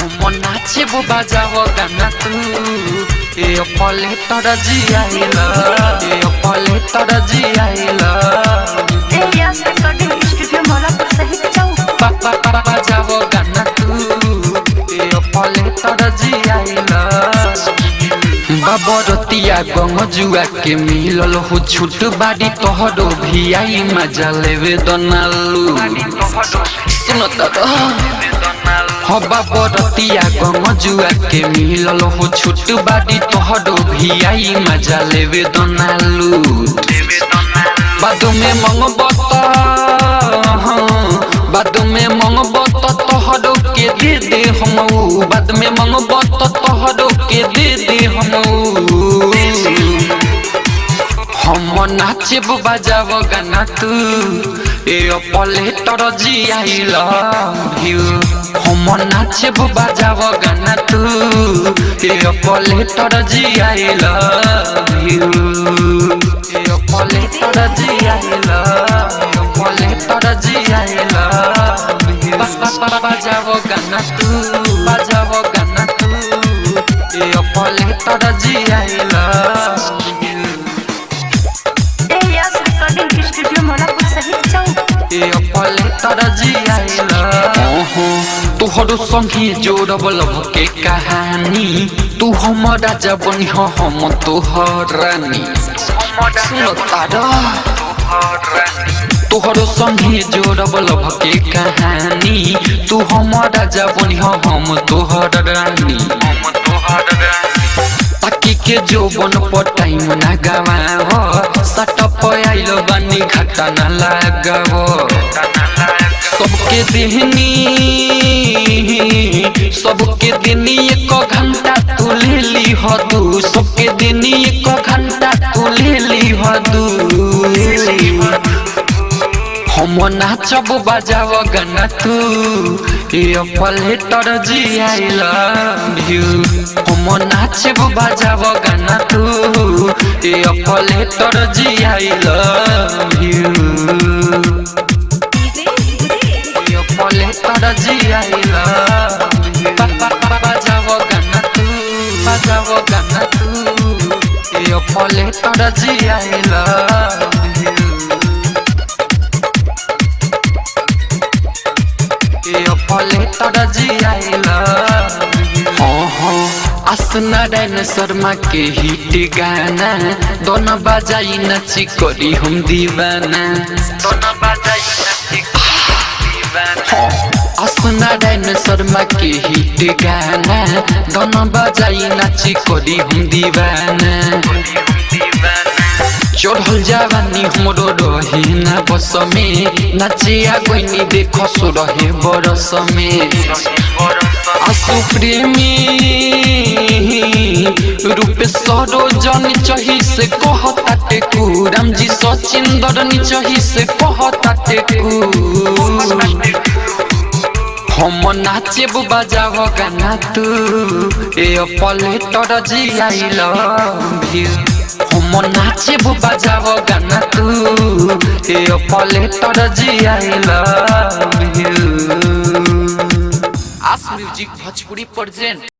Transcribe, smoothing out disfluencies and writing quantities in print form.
हम नाचे वो बजाओ गाना तू ए पले तर जियाइला ए पले तर जियाइला ए यस रिकॉर्डिंग स्टूडियो मौलापुर सहित जाऊ पापा बजाओ गाना तू ए पले तर जियाइला बाबरतिया गंगजुआ के मिलल हो छूट बाड़ी तोहरो भी आई मजा लेवे दनालू सुनो तो हो बाबरतिया गंगजुआ के मिलल हो छूट बाड़ी तोहरो भी आई मजा लेवे दनालू बादू में मंगबत बाद में मंगबत तोहरो के दे हम बाद में मंगबत तोहरो के दे हम नाचब बजाब गाना तू ए पले तर जियाइला हम नाचब बजाब गाना तू ए पले तर जियाइला ए पले तर जियाइला पले तर जियाइला बजाब गाना तू बजाब गाना तू ए पले तर जियाइला ए यस रिकॉर्डिंग स्टूडियो मौलापुर सहित जाऊ ए पले तर जियाइला तोहरो संगी जोड़बल के कहानी तू हमारा जबनी हम तोहर रानी सुनो तारा तोहरो संगी जोड़बल के कहानी तू हमारा जबनी हम तोहर रानी ताकि के जोबन पर टाइम ना गवाओ सटप आइलो बानी घाटा ना लगाओ सबके देहनी एक घंटा तू ले ली हदू सबके देनी एक घंटा तू ले ली हदू हम नाचब बजाब गाना तू ए पले तर जियाइला हम नाचब बजाब गाना तू ए पले तर जियाइला पले तर जियाइला बजाब गाना तू बजाब गाना तू ए पले तर जियाइला पले तर जियाइला नारायण शर्मा के हिट गाना दोनों बजाई नची करी हम दीवाना दोनों बजाई नची नारायण शर्मा के हिट गाना दोनों बजाई नची करी हम दीवाना चढ़ल जवानी हमरो रहे ना बस में नचिया कोई देखो सो रहे बरस में आसु प्रेमी रूपे सरोजन चही से कहता टेकू राम जी सचिंदर चही से कहता टेकू हम नाचब बजाब गाना तू ए पले तर जियाइला हम नाचब बजाब गाना तू ए पले तर जियाइला आस म्यूजिक भोजपुरी प्रेजेंट।